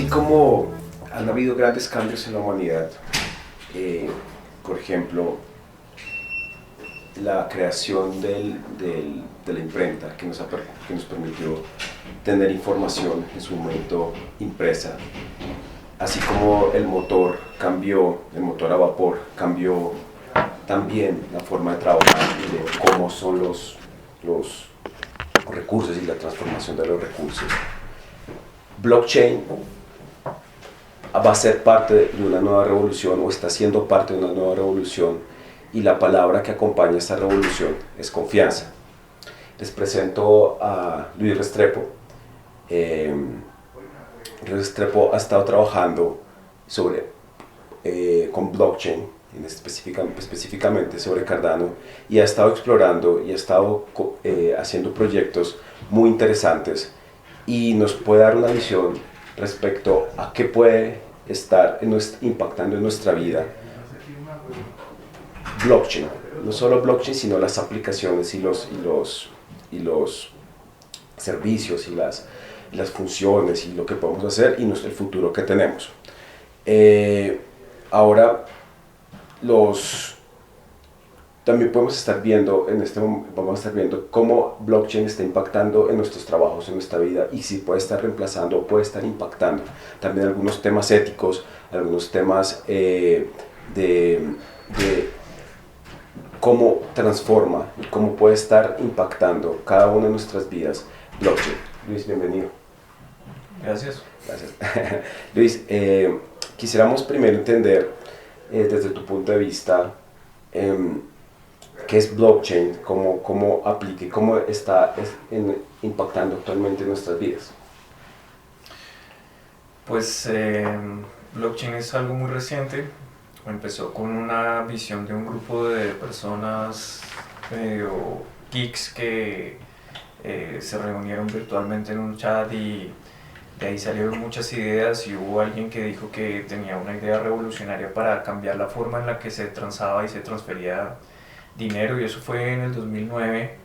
Así como han habido grandes cambios en la humanidad, por ejemplo, la creación de la imprenta que nos permitió tener información en su momento impresa, así como el motor cambió, el motor a vapor cambió también la forma de trabajar y de cómo son los recursos y la transformación de los recursos. Blockchain va a ser parte de una nueva revolución o está siendo parte de una nueva revolución, y la palabra que acompaña esta revolución es confianza. Les presento a Luis Restrepo. Luis Restrepo ha estado trabajando con blockchain, específicamente sobre Cardano, y ha estado explorando y ha estado haciendo proyectos muy interesantes, y nos puede dar una visión respecto a qué puede estar impactando en nuestra vida blockchain. No solo blockchain, sino las aplicaciones y los servicios y las funciones y lo que podemos hacer y el futuro que tenemos. Ahora también podemos estar viendo vamos a estar viendo cómo blockchain está impactando en nuestros trabajos, en nuestra vida, y si puede estar reemplazando o puede estar impactando también algunos temas éticos, algunos temas de cómo transforma y cómo puede estar impactando cada una de nuestras vidas blockchain. Luis, bienvenido. Gracias. Gracias. Luis, quisiéramos primero entender desde tu punto de vista qué es blockchain, cómo aplica y cómo está impactando actualmente nuestras vidas. Pues blockchain es algo muy reciente. Empezó con una visión de un grupo de personas medio geeks que se reunieron virtualmente en un chat, y de ahí salieron muchas ideas, y hubo alguien que dijo que tenía una idea revolucionaria para cambiar la forma en la que se transaba y se transfería dinero, y eso fue en el 2009,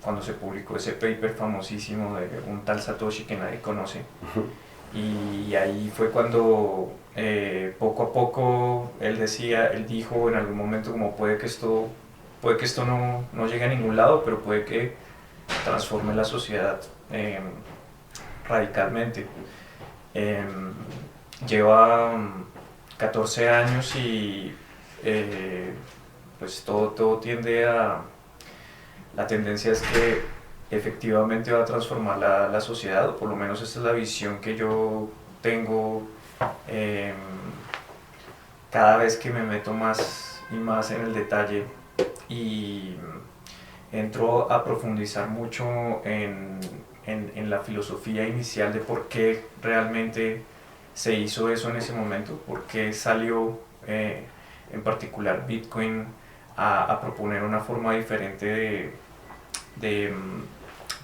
cuando se publicó ese paper famosísimo de un tal Satoshi que nadie conoce. Y ahí fue cuando poco a poco él dijo en algún momento como puede que esto no llegue a ningún lado, pero puede que transforme la sociedad radicalmente. Lleva 14 años y pues todo tiende la tendencia es que efectivamente va a transformar la sociedad, o por lo menos esta es la visión que yo tengo cada vez que me meto más y más en el detalle y entro a profundizar mucho en la filosofía inicial de por qué realmente se hizo eso en ese momento, por qué salió en particular Bitcoin a proponer una forma diferente de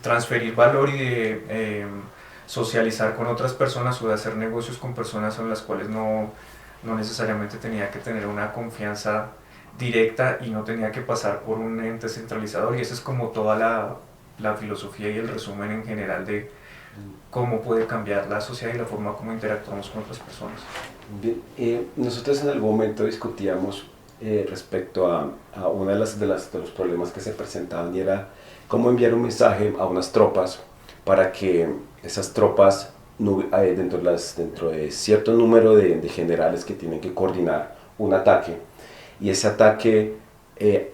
transferir valor y de socializar con otras personas, o de hacer negocios con personas con las cuales no necesariamente tenía que tener una confianza directa y no tenía que pasar por un ente centralizador. Y esa es como toda la filosofía y el resumen en general de cómo puede cambiar la sociedad y la forma como interactuamos con otras personas. Bien, nosotros en algún momento discutíamos respecto a uno de los problemas que se presentaban, y era cómo enviar un mensaje a unas tropas para que esas tropas, dentro de cierto número de generales que tienen que coordinar un ataque, y ese ataque,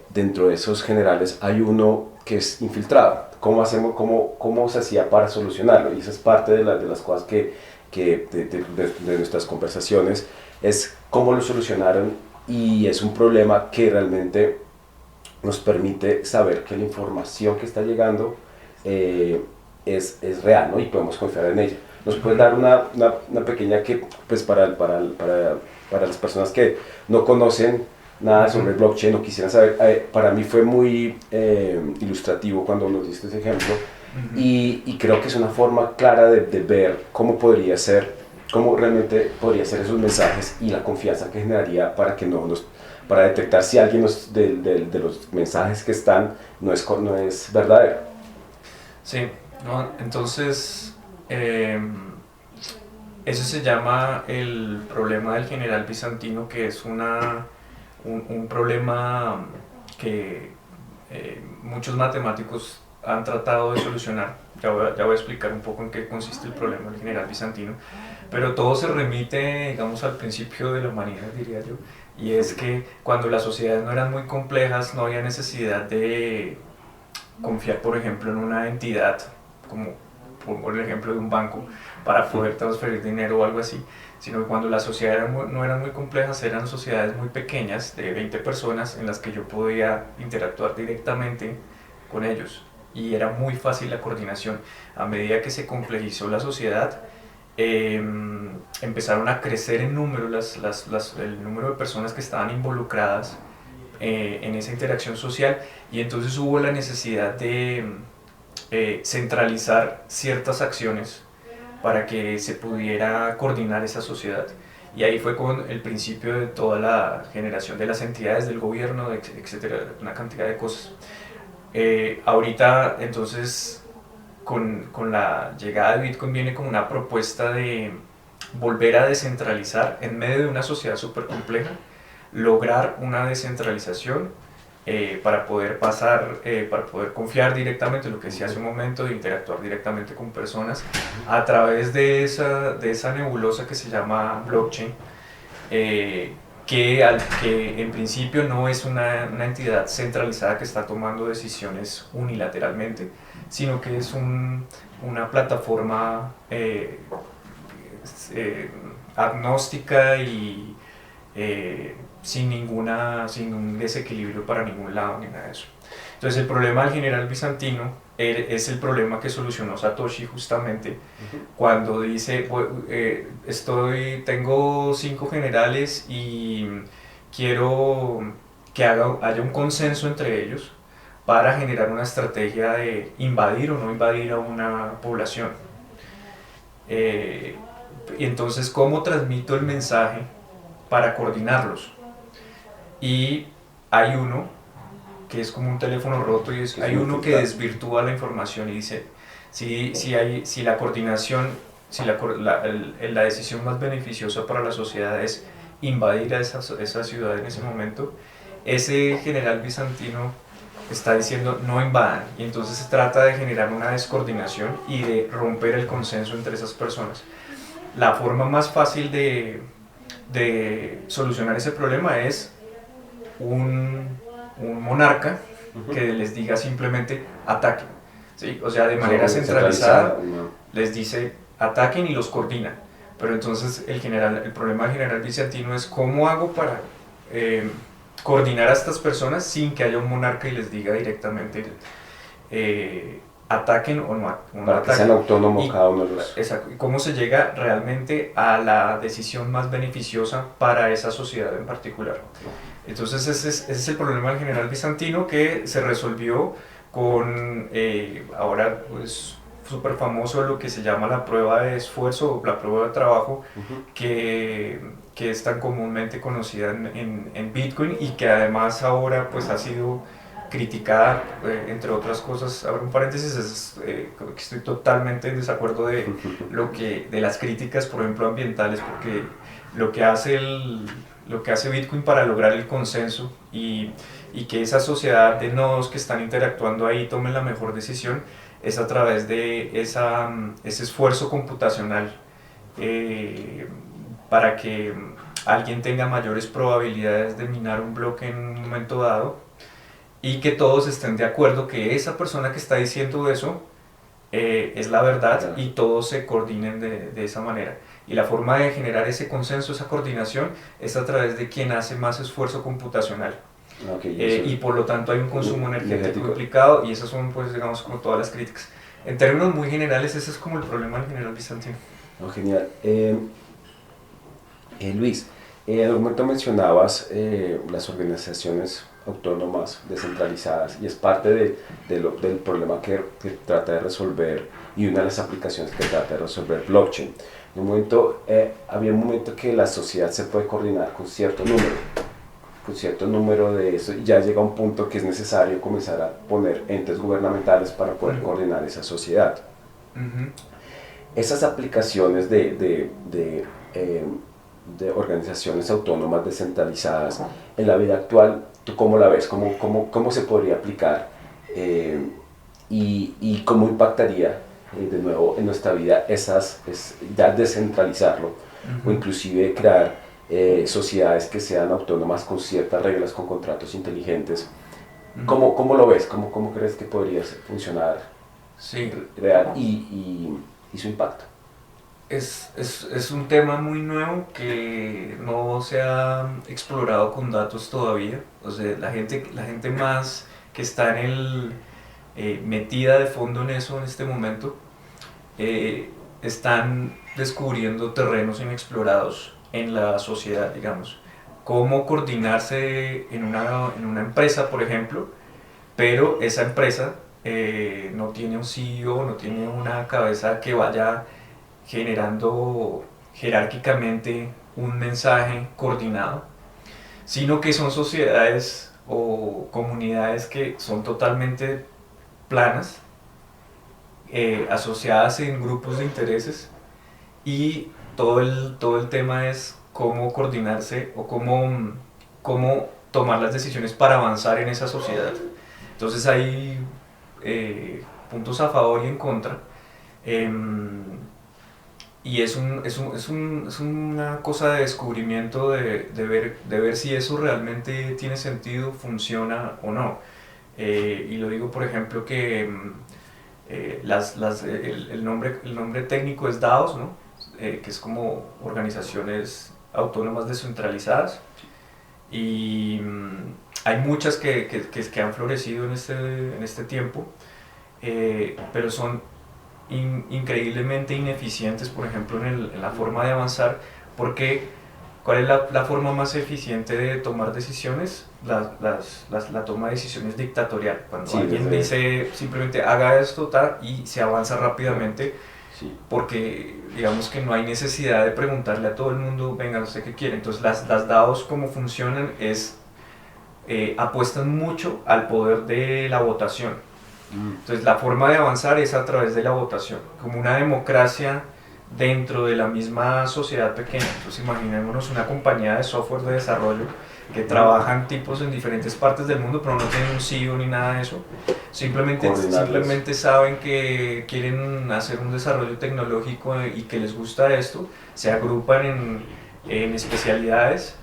dentro de esos generales hay uno que es infiltrado. ¿Cómo se hacía para solucionarlo? Y esa es parte de las cosas de nuestras conversaciones, es cómo lo solucionaron, y es un problema que realmente nos permite saber que la información que está llegando es real, ¿no? Y podemos confiar en ella. ¿Nos puedes dar una pequeña pues para las personas que no conocen nada sobre blockchain o quisieran saber? Para mí fue muy ilustrativo cuando nos diste ese ejemplo, y creo que es una forma clara de ver cómo realmente podría ser esos mensajes y la confianza que generaría para detectar si alguien de los mensajes que están no es verdadero. Sí, ¿no? Entonces Eso se llama el problema del general bizantino, que es un problema que muchos matemáticos han tratado de solucionar. Ya voy a explicar un poco en qué consiste el problema del general bizantino, pero todo se remite, digamos, al principio de la humanidad, diría yo, y es que cuando las sociedades no eran muy complejas, no había necesidad de confiar, por ejemplo, en una entidad, como por el ejemplo de un banco, para poder transferir dinero o algo así, sino que cuando las sociedades no eran muy complejas, eran sociedades muy pequeñas, de 20 personas, en las que yo podía interactuar directamente con ellos. Y era muy fácil la coordinación. A medida que se complejizó la sociedad, empezaron a crecer en número el número de personas que estaban involucradas en esa interacción social, y entonces hubo la necesidad de centralizar ciertas acciones para que se pudiera coordinar esa sociedad. Y ahí fue con el principio de toda la generación de las entidades del gobierno, etcétera, una cantidad de cosas. Ahorita, entonces, con la llegada de Bitcoin viene como una propuesta de volver a descentralizar en medio de una sociedad súper compleja, lograr una descentralización para poder para poder confiar directamente, lo que decía hace un momento, de interactuar directamente con personas a través de esa nebulosa que se llama blockchain, que en principio no es una entidad centralizada que está tomando decisiones unilateralmente, sino que es una plataforma agnóstica y sin un desequilibrio para ningún lado ni nada de eso. Entonces el problema del general bizantino es el problema que solucionó Satoshi justamente cuando dice, tengo 5 generales y quiero que haya un consenso entre ellos para generar una estrategia de invadir o no invadir a una población. Y entonces, ¿cómo transmito el mensaje para coordinarlos? Y hay uno que es como un teléfono roto, y hay uno que desvirtúa la información y dice, si la coordinación, si la decisión más beneficiosa para la sociedad es invadir a esa ciudad en ese momento, ese general bizantino está diciendo no invadan, y entonces se trata de generar una descoordinación y de romper el consenso entre esas personas. La forma más fácil de solucionar ese problema es un monarca que les diga simplemente ataquen, ¿sí? O sea, de manera centralizada les dice ataquen y los coordina. Pero entonces el problema del general bizantino es cómo hago para coordinar a estas personas sin que haya un monarca y les diga directamente ataquen o no para ataquen. Que sean autónomos cada uno de los... Exacto. Y cómo se llega realmente a la decisión más beneficiosa para esa sociedad en particular. Entonces ese es el problema del general bizantino, que se resolvió con ahora pues súper famoso lo que se llama la prueba de esfuerzo o la prueba de trabajo, que es tan comúnmente conocida en Bitcoin, y que además ahora pues ha sido criticada, entre otras cosas. Abro un paréntesis, estoy totalmente en desacuerdo de las críticas, por ejemplo, ambientales, porque lo que hace Bitcoin para lograr el consenso y que esa sociedad de nodos que están interactuando ahí tomen la mejor decisión es a través de ese esfuerzo computacional para que alguien tenga mayores probabilidades de minar un bloque en un momento dado, y que todos estén de acuerdo que esa persona que está diciendo eso es la verdad, y todos se coordinen de esa manera. Y la forma de generar ese consenso, esa coordinación, es a través de quien hace más esfuerzo computacional. Y por lo tanto hay un consumo energético implicado, y esas son, pues, digamos, como todas las críticas. En términos muy generales, ese es como el problema del general bizantino. Genial. Luis, en algún momento mencionabas las organizaciones autónomas descentralizadas, y es parte del problema que trata de resolver, y una de las aplicaciones que trata de resolver blockchain. Había un momento que la sociedad se puede coordinar con cierto número de eso, y ya llega un punto que es necesario comenzar a poner entes gubernamentales para poder coordinar esa sociedad. esas aplicaciones de organizaciones autónomas descentralizadas en la vida actual, ¿tú cómo la ves? ¿Cómo se podría aplicar? Y cómo impactaría de nuevo en nuestra vida ya descentralizarlo, o inclusive crear sociedades que sean autónomas con ciertas reglas, con contratos inteligentes. ¿Cómo lo ves? ¿Cómo crees que podría funcionar Sí. real y su impacto? Es un tema muy nuevo que no se ha explorado con datos todavía. O sea, la gente más que está metida de fondo en eso en este momento, están descubriendo terrenos inexplorados en la sociedad, digamos. Cómo coordinarse en una empresa, por ejemplo, pero esa empresa no tiene un CEO, no tiene una cabeza que vaya generando jerárquicamente un mensaje coordinado, sino que son sociedades o comunidades que son totalmente planas, asociadas en grupos de intereses, y todo el tema es cómo coordinarse o cómo tomar las decisiones para avanzar en esa sociedad. Entonces hay puntos a favor y en contra. Y es una cosa de descubrimiento de ver si eso realmente tiene sentido, funciona o no. Y lo digo, por ejemplo, que el nombre técnico es DAOs, ¿no? Que es como organizaciones autónomas descentralizadas. Y hay muchas que han florecido en este tiempo, pero son increíblemente ineficientes, por ejemplo, en la forma de avanzar, porque ¿cuál es la forma más eficiente de tomar decisiones? La toma de decisiones dictatorial. Cuando Sí, alguien dice simplemente haga esto y se avanza rápidamente, sí, porque digamos que no hay necesidad de preguntarle a todo el mundo, venga, no sé qué quiere. Entonces las DAOs, como funcionan es, apuestan mucho al poder de la votación. Entonces la forma de avanzar es a través de la votación, como una democracia dentro de la misma sociedad pequeña. Entonces imaginémonos una compañía de software de desarrollo que trabajan tipos en diferentes partes del mundo, pero no tienen un CEO ni nada de eso. Simplemente saben que quieren hacer un desarrollo tecnológico y que les gusta esto, se agrupan en especialidades,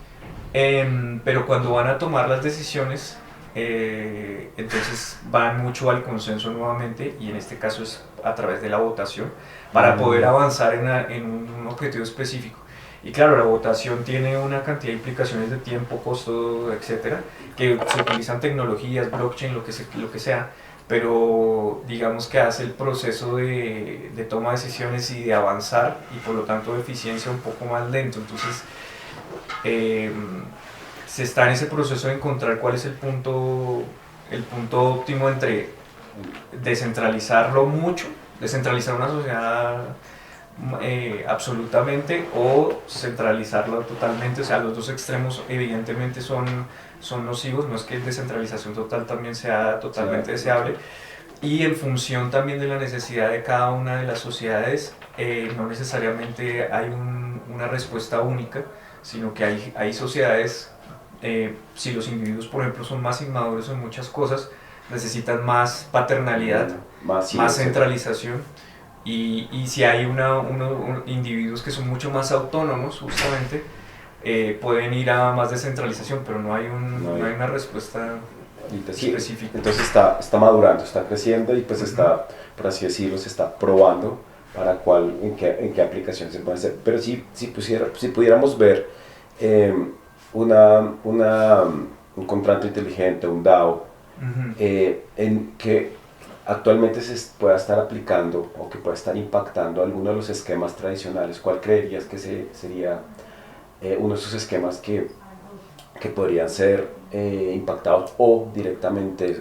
pero cuando van a tomar las decisiones, entonces van mucho al consenso nuevamente, y en este caso es a través de la votación, para poder avanzar en un objetivo específico. Y claro, la votación tiene una cantidad de implicaciones de tiempo, costo, etcétera, que se utilizan tecnologías, blockchain, lo que sea, pero digamos que hace el proceso de toma de decisiones y de avanzar, y por lo tanto de eficiencia, un poco más lento. Entonces se está en ese proceso de encontrar cuál es el punto óptimo entre descentralizarlo mucho, descentralizar una sociedad absolutamente, o centralizarlo totalmente. O sea, los dos extremos evidentemente son nocivos. No es que descentralización total también sea totalmente deseable, y en función también de la necesidad de cada una de las sociedades, no necesariamente hay una respuesta única, sino que hay sociedades, si los individuos, por ejemplo, son más inmaduros en muchas cosas, necesitan más paternalidad, más centralización. Y si hay individuos que son mucho más autónomos, justamente, pueden ir a más descentralización, pero no hay una respuesta específica. Entonces está madurando, está creciendo, y pues está, por así decirlo, se está probando para en qué aplicaciones se pueden hacer. Pero si pudiéramos ver un contrato inteligente, un DAO, en que actualmente se pueda estar aplicando o que pueda estar impactando alguno de los esquemas tradicionales, ¿cuál creerías que sería uno de esos esquemas que podrían ser impactados o directamente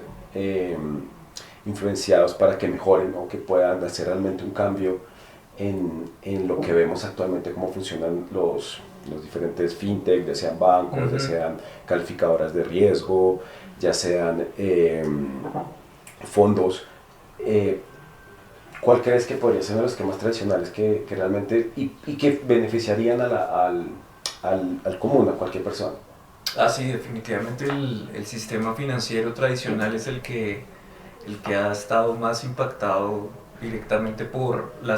influenciados para que mejoren o que puedan hacer realmente un cambio en lo que vemos actualmente, cómo funcionan los diferentes fintech, ya sean bancos, ya sean calificadoras de riesgo, ya sean fondos? ¿cuál crees que podría ser uno de los esquemas tradicionales que realmente y que beneficiarían al común, a cualquier persona? Ah, sí, definitivamente el sistema financiero tradicional es el que ha estado más impactado directamente por la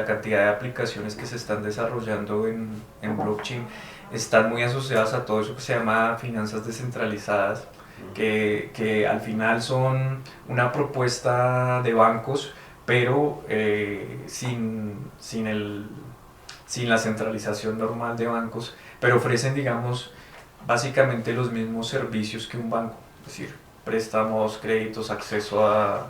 cantidad de aplicaciones que se están desarrollando en blockchain. Están muy asociadas a todo eso que se llama finanzas descentralizadas, que al final son una propuesta de bancos, pero sin la centralización normal de bancos, pero ofrecen, digamos, básicamente los mismos servicios que un banco, es decir, préstamos, créditos, acceso a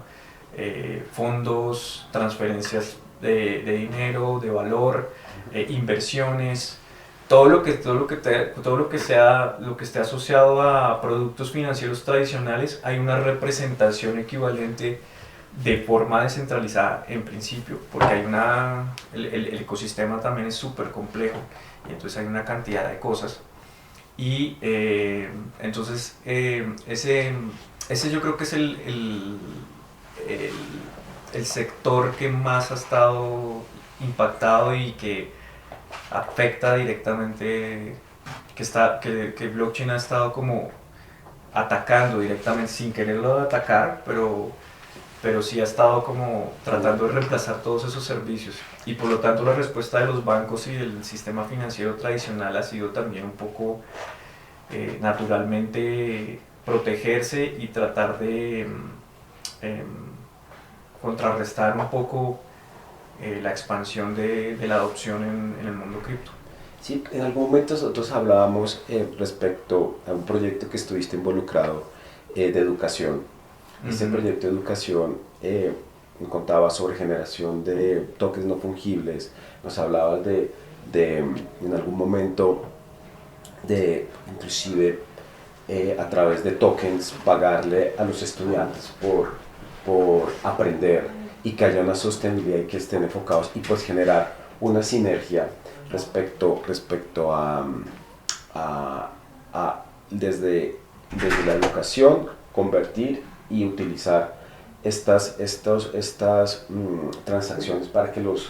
fondos, transferencias de dinero, de valor, inversiones, todo lo que esté asociado a productos financieros tradicionales. Hay una representación equivalente de forma descentralizada en principio, porque el ecosistema también es súper complejo y entonces hay una cantidad de cosas. Y entonces ese yo creo que es el sector que más ha estado impactado y que afecta directamente, que blockchain ha estado como atacando directamente sin quererlo atacar, pero sí ha estado como tratando de reemplazar todos esos servicios. Y por lo tanto la respuesta de los bancos y del sistema financiero tradicional ha sido también un poco naturalmente protegerse y tratar de contrarrestar un poco la expansión de la adopción en el mundo cripto. Sí, en algún momento nosotros hablábamos respecto a un proyecto que estuviste involucrado de educación. Este proyecto de educación contaba sobre generación de tokens no fungibles, nos hablabas de en algún momento de inclusive a través de tokens pagarle a los estudiantes por aprender y que haya una sostenibilidad y que estén enfocados y pues generar una sinergia respecto a desde la educación convertir y utilizar estas transacciones para que los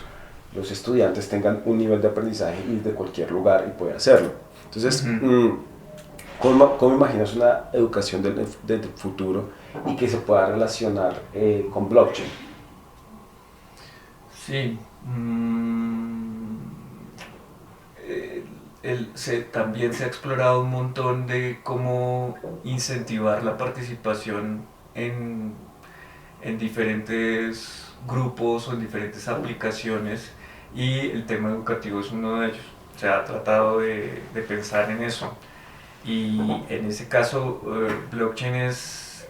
estudiantes tengan un nivel de aprendizaje y de cualquier lugar y puedan hacerlo. Entonces, ¿cómo imaginas una educación del futuro y que se pueda relacionar con blockchain? Sí, también se ha explorado un montón de cómo incentivar la participación en diferentes grupos o en diferentes aplicaciones, y el tema educativo es uno de ellos. Se ha tratado de pensar en eso, y en ese caso blockchain es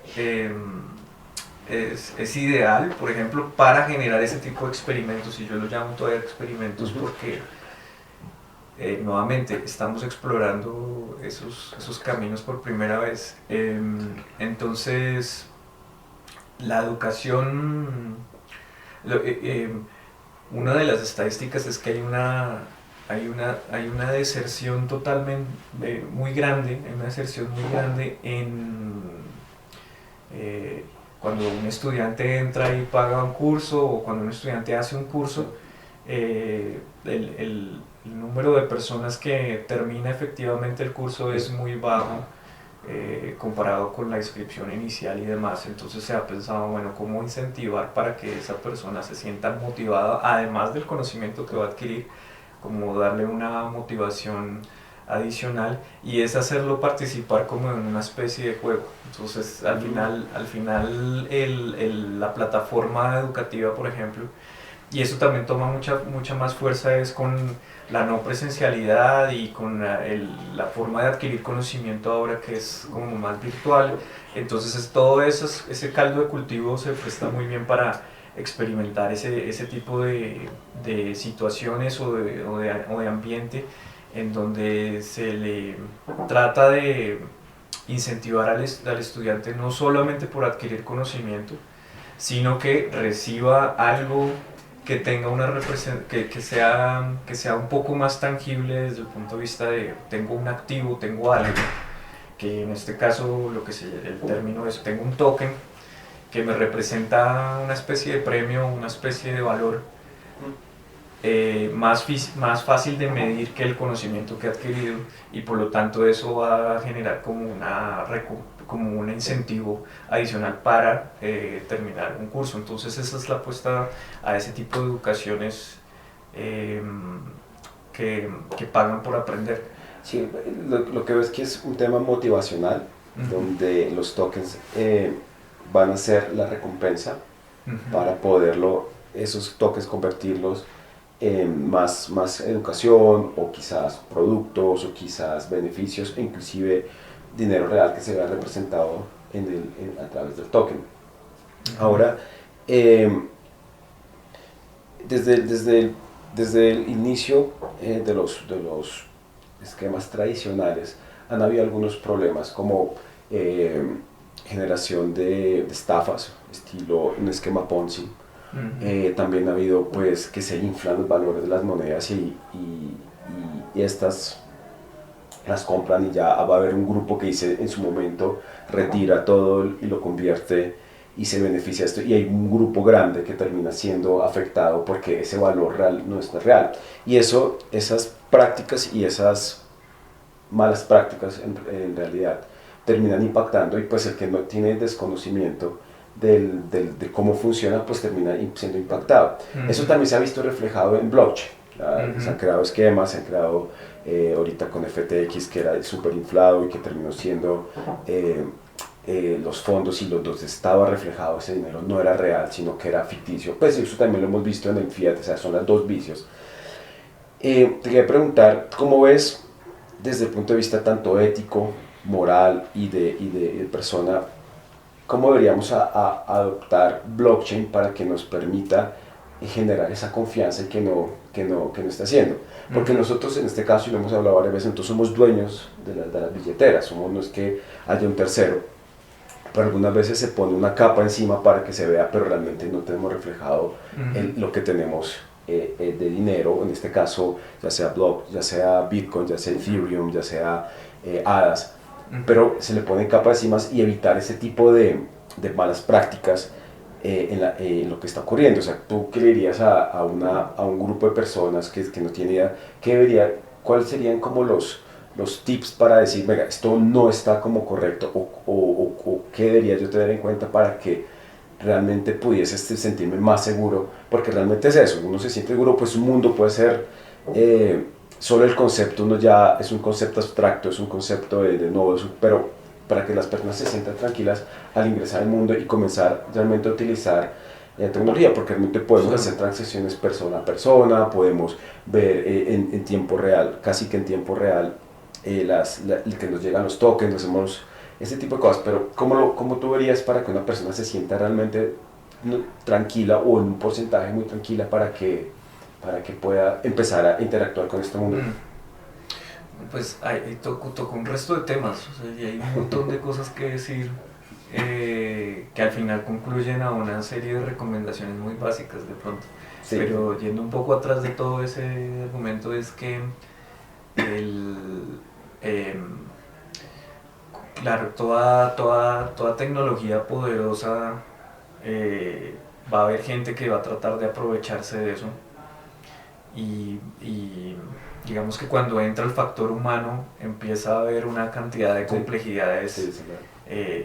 ideal, por ejemplo, para generar ese tipo de experimentos, y yo lo llamo todavía experimentos porque nuevamente estamos explorando esos caminos por primera vez. Entonces, la educación, una de las estadísticas es que hay una deserción totalmente muy grande, cuando un estudiante entra y paga un curso, o cuando un estudiante hace un curso, el número de personas que termina efectivamente el curso es muy bajo comparado con la inscripción inicial y demás. Entonces se ha pensado, bueno, cómo incentivar para que esa persona se sienta motivada, además del conocimiento que va a adquirir, como darle una motivación adicional, y es hacerlo participar como en una especie de juego. Entonces al final la plataforma educativa, por ejemplo, y eso también toma mucha más fuerza, es con la no presencialidad y con la forma de adquirir conocimiento ahora, que es como más virtual. Entonces todo eso, ese caldo de cultivo se presta muy bien para experimentar ese tipo de situaciones o de ambiente en donde se le trata de incentivar al estudiante no solamente por adquirir conocimiento, sino que reciba algo que tenga que sea un poco más tangible desde el punto de vista de tengo un activo, tengo algo, que en este caso el término es tengo un token que me representa una especie de premio, una especie de valor más fácil de medir que el conocimiento que he adquirido, y por lo tanto eso va a generar como un incentivo adicional para terminar un curso. Entonces esa es la apuesta a ese tipo de educaciones que pagan por aprender. Sí, lo que veo es que es un tema motivacional, donde los tokens van a ser la recompensa para poderlo, esos tokens convertirlos en más educación, o quizás productos, o quizás beneficios, e inclusive dinero real que se vea representado a través del token. Ahora, desde el inicio de los esquemas tradicionales han habido algunos problemas, como generación de estafas, estilo un esquema Ponzi. También ha habido pues que se inflan los valores de las monedas y estas las compran, y ya va a haber un grupo que dice en su momento retira todo y lo convierte y se beneficia de esto, y hay un grupo grande que termina siendo afectado porque ese valor real no es real. Y esas prácticas y esas malas prácticas en realidad terminan impactando, y pues el que no tiene desconocimiento de cómo funciona, pues termina siendo impactado. Eso también se ha visto reflejado en blockchain. Se han creado esquemas, se han creado ahorita con FTX, que era súper inflado y que terminó siendo los fondos, y donde estaba reflejado ese dinero no era real, sino que era ficticio. Pues eso también lo hemos visto en el fiat, o sea, son los dos vicios. Te quería preguntar, ¿cómo ves desde el punto de vista tanto ético, moral y de persona, cómo deberíamos adoptar blockchain para que nos permita generar esa confianza y que no esté haciendo? Porque nosotros en este caso, y lo hemos hablado varias veces, nosotros somos dueños de las billeteras, no es que haya un tercero, pero algunas veces se pone una capa encima para que se vea, pero realmente no tenemos reflejado lo que tenemos de dinero, en este caso ya sea Block, ya sea Bitcoin, ya sea Ethereum, ya sea ADAs, pero se le pone capa encima y evitar ese tipo de malas prácticas en lo que está ocurriendo. O sea, ¿tú qué le dirías a un grupo de personas que no tiene idea, cuáles serían como los tips para decir, venga, esto no está como correcto, o qué debería yo tener en cuenta para que realmente pudiese sentirme más seguro? Porque realmente es eso, uno se siente seguro, pues un mundo puede ser solo el concepto, uno ya es un concepto abstracto, es un concepto de nuevo, pero para que las personas se sientan tranquilas al ingresar al mundo y comenzar realmente a utilizar tecnología, porque realmente podemos hacer transacciones persona a persona, podemos ver en tiempo real, casi que en tiempo real, que nos llegan los tokens, hacemos ese tipo de cosas. Pero ¿cómo tú verías para que una persona se sienta realmente tranquila, o en un porcentaje muy tranquila, para que pueda empezar a interactuar con este mundo? Pues tocó un resto de temas, o sea, y hay un montón de cosas que decir, que al final concluyen a una serie de recomendaciones muy básicas de pronto. Sí. Pero yendo un poco atrás de todo ese argumento, es que claro, toda tecnología poderosa, va a haber gente que va a tratar de aprovecharse de eso, y digamos que cuando entra el factor humano empieza a haber una cantidad de complejidades. Sí, claro.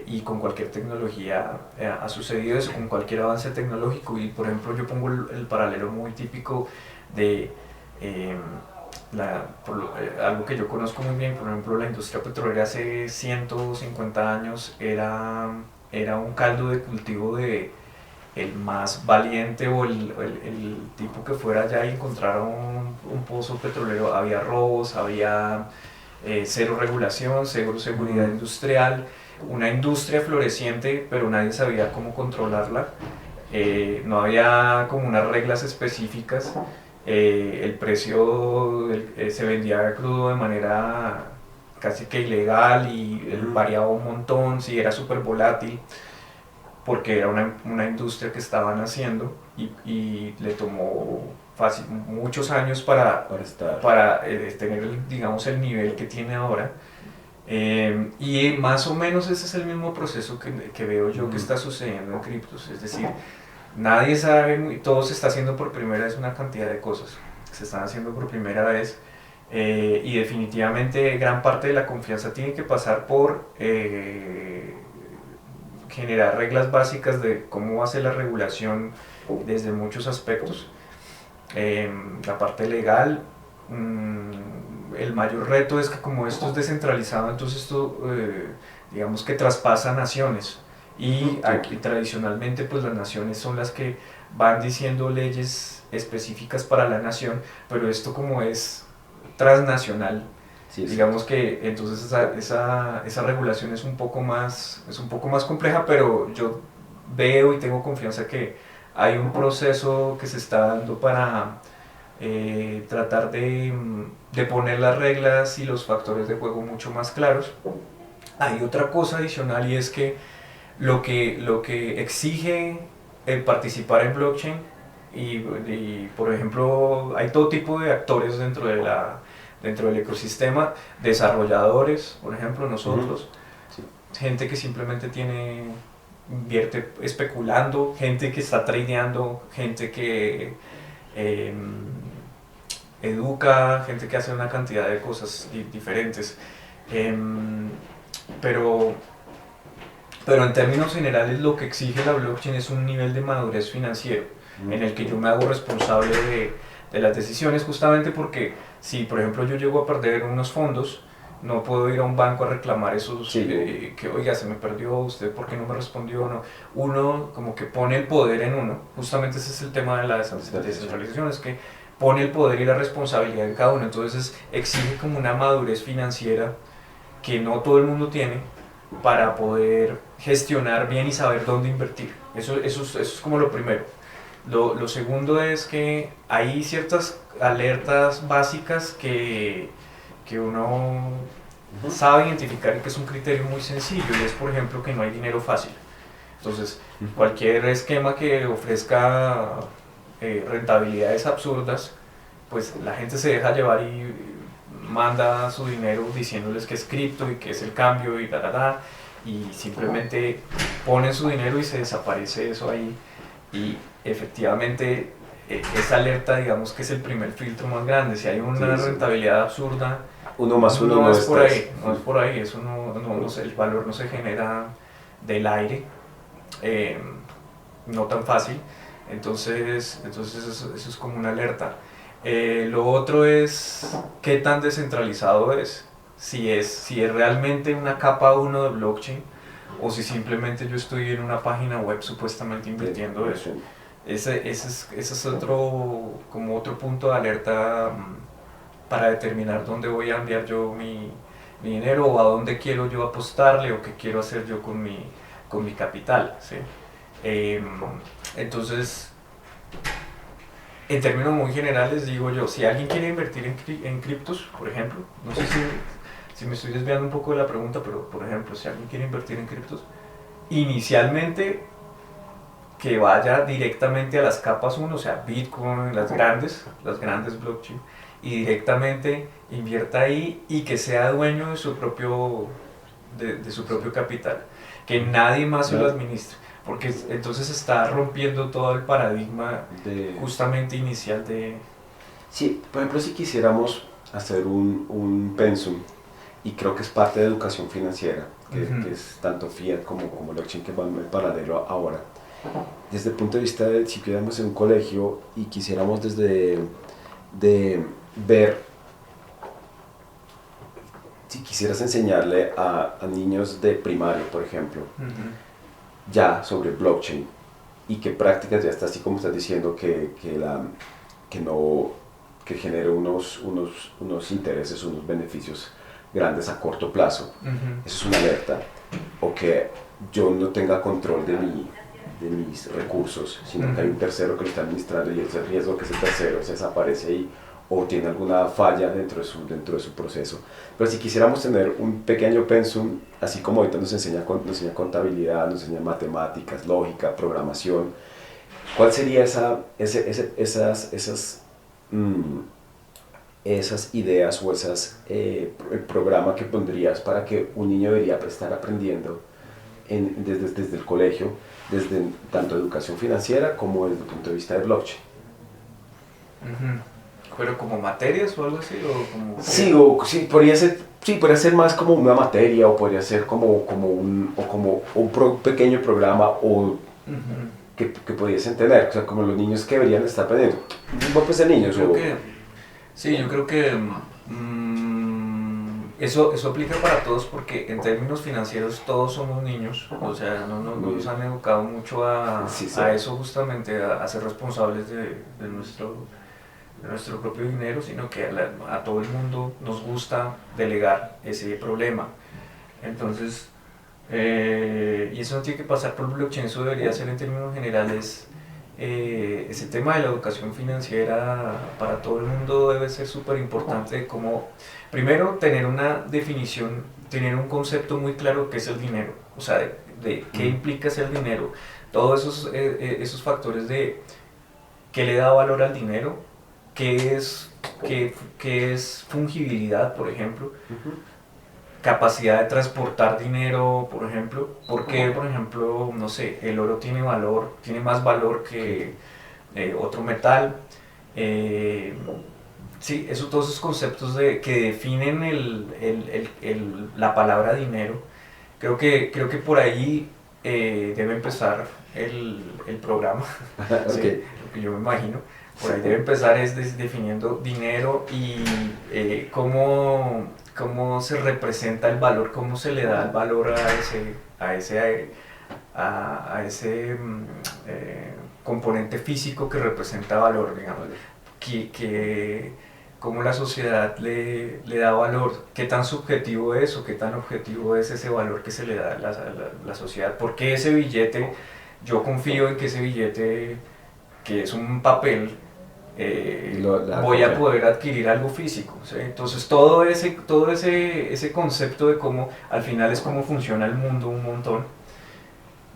Y con cualquier tecnología ha sucedido eso, con cualquier avance tecnológico. Y por ejemplo, yo pongo el paralelo muy típico de algo que yo conozco muy bien. Por ejemplo, la industria petrolera hace 150 años era un caldo de cultivo de el más valiente, o el tipo que fuera allá y encontrara un pozo petrolero. Había robos, había cero regulación, cero seguridad industrial, una industria floreciente, pero nadie sabía cómo controlarla. No había como unas reglas específicas. El precio se vendía crudo de manera casi que ilegal, y variaba un montón, sí, era súper volátil, porque era una industria que estaban haciendo, y le tomó muchos años para tener, digamos, el nivel que tiene ahora. Y más o menos ese es el mismo proceso que veo yo que está sucediendo en criptos, es decir, nadie sabe, todo se está haciendo por primera vez, una cantidad de cosas se están haciendo por primera vez, y definitivamente gran parte de la confianza tiene que pasar por generar reglas básicas de cómo va a ser la regulación desde muchos aspectos. La parte legal, el mayor reto es que como esto es descentralizado, entonces esto digamos que traspasa naciones, y aquí tradicionalmente pues las naciones son las que van diciendo leyes específicas para la nación, pero esto como es transnacional, sí, digamos que entonces esa regulación es un poco más compleja, pero yo veo y tengo confianza que hay un proceso que se está dando para tratar de poner las reglas y los factores de juego mucho más claros. Hay otra cosa adicional, y es que lo que exige el participar en blockchain, y por ejemplo hay todo tipo de actores dentro del ecosistema, desarrolladores, por ejemplo nosotros, sí, gente que simplemente invierte especulando, gente que está tradeando, gente que educa, gente que hace una cantidad de cosas diferentes, pero en términos generales lo que exige la blockchain es un nivel de madurez financiero en el que yo me hago responsable de las decisiones, justamente porque si por ejemplo yo llego a perder unos fondos, no puedo ir a un banco a reclamar esos, sí, que oiga, se me perdió, usted por qué no me respondió, no. Uno como que pone el poder en uno, justamente ese es el tema de la descentralización, es que pone el poder y la responsabilidad en cada uno, entonces exige como una madurez financiera que no todo el mundo tiene para poder gestionar bien y saber dónde invertir. Eso es como lo primero. Lo segundo es que hay ciertas alertas básicas que uno sabe identificar, y que es un criterio muy sencillo, y es por ejemplo que no hay dinero fácil. Entonces cualquier esquema que ofrezca rentabilidades absurdas, pues la gente se deja llevar y manda su dinero diciéndoles que es cripto y que es el cambio y y simplemente ponen su dinero y se desaparece eso ahí, y efectivamente esa alerta, digamos que es el primer filtro más grande. Si hay una rentabilidad absurda, uno más uno no es por ahí, no es por ahí, eso el valor no se genera del aire, no tan fácil, entonces eso es como una alerta. Lo otro es qué tan descentralizado es, si es realmente una capa 1 de blockchain, o si simplemente yo estoy en una página web supuestamente invirtiendo eso. Ese es otro punto de alerta para determinar dónde voy a enviar yo mi dinero, o a dónde quiero yo apostarle, o qué quiero hacer yo con mi capital, ¿sí? Entonces, en términos muy generales digo yo, si alguien quiere invertir en criptos, por ejemplo, no sé si me estoy desviando un poco de la pregunta, pero por ejemplo, si alguien quiere invertir en criptos, inicialmente que vaya directamente a las capas 1, o sea, Bitcoin, las grandes blockchain, y directamente invierta ahí, y que sea dueño de su propio capital, que nadie más se lo administre, porque entonces está rompiendo todo el paradigma justamente inicial de... Sí, por ejemplo, si quisiéramos hacer un pensum, y creo que es parte de educación financiera, que es tanto fiat como blockchain, que va en paralelo ahora. Desde el punto de vista de si quisiéramos en un colegio y quisiéramos desde ver, si quisieras enseñarle a niños de primaria, por ejemplo, ya sobre blockchain, y qué prácticas ya está, así como estás diciendo, que genere unos intereses, unos beneficios grandes a corto plazo, eso es una alerta, o que yo no tenga control de mis recursos, sino que hay un tercero que lo está administrando, y ese riesgo que ese tercero se desaparece ahí, o tiene alguna falla dentro de su proceso. Pero si quisiéramos tener un pequeño pensum, así como ahorita nos enseña contabilidad, nos enseña matemáticas, lógica, programación, ¿cuál sería esas ideas o el programa que pondrías para que un niño debería estar aprendiendo desde el colegio, desde tanto educación financiera como desde el punto de vista de blockchain? ¿Pero como materias o algo así? ¿O como Sí, sí, podría ser más como una materia, o podría ser como un pequeño programa o que pudiesen tener, o sea, como los niños que deberían estar aprendiendo. Pues de niños. Yo creo que eso aplica para todos, porque en términos financieros todos somos niños, o sea, no nos han educado mucho a eso, justamente, a ser responsables de nuestro propio dinero, sino que a todo el mundo nos gusta delegar ese problema. Entonces, y eso no tiene que pasar por blockchain, eso debería ser en términos generales. Ese tema de la educación financiera para todo el mundo debe ser súper importante, de cómo, primero, tener una definición, tener un concepto muy claro de qué es el dinero, o sea, de qué implica ser dinero, todos esos factores de qué le da valor al dinero, qué es fungibilidad, por ejemplo, capacidad de transportar dinero, por ejemplo, porque, por ejemplo, no sé, el oro tiene más valor que otro metal. Sí, todos esos conceptos que definen la palabra dinero, creo que por ahí debe empezar el programa, Okay. lo que yo me imagino. Por ahí debe empezar definiendo dinero y cómo se representa el valor, cómo se le da el valor a ese componente físico que representa valor, digamos. Cómo la sociedad le da valor, qué tan subjetivo es o qué tan objetivo es ese valor que se le da a la sociedad. Porque ese billete, yo confío en que ese billete, que es un papel, voy a poder adquirir algo físico, ¿sí? Entonces todo ese concepto de cómo al final es cómo funciona el mundo un montón,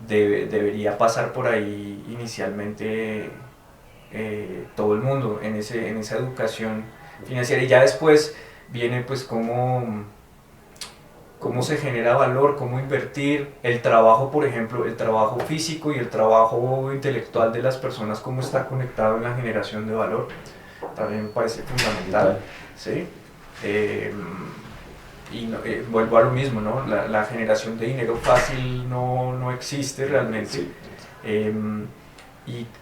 debería pasar por ahí inicialmente, todo el mundo en esa educación financiera, y ya después viene pues cómo se genera valor, cómo invertir, el trabajo, por ejemplo, el trabajo físico y el trabajo intelectual de las personas, cómo está conectado en la generación de valor, también me parece fundamental, ¿sí? Y vuelvo a lo mismo, ¿no? La generación de dinero fácil no existe realmente. Sí.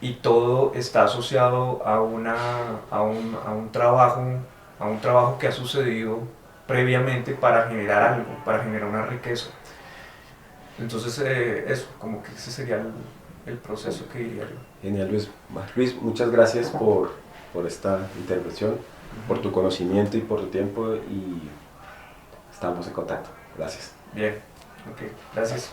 Y todo está asociado a un trabajo que ha sucedido previamente para generar algo, para generar una riqueza. Entonces, eso, como que ese sería el proceso que diría yo. Genial, Luis. Luis, muchas gracias por esta intervención, por tu conocimiento y por tu tiempo, y estamos en contacto. Gracias. Bien, ok, gracias.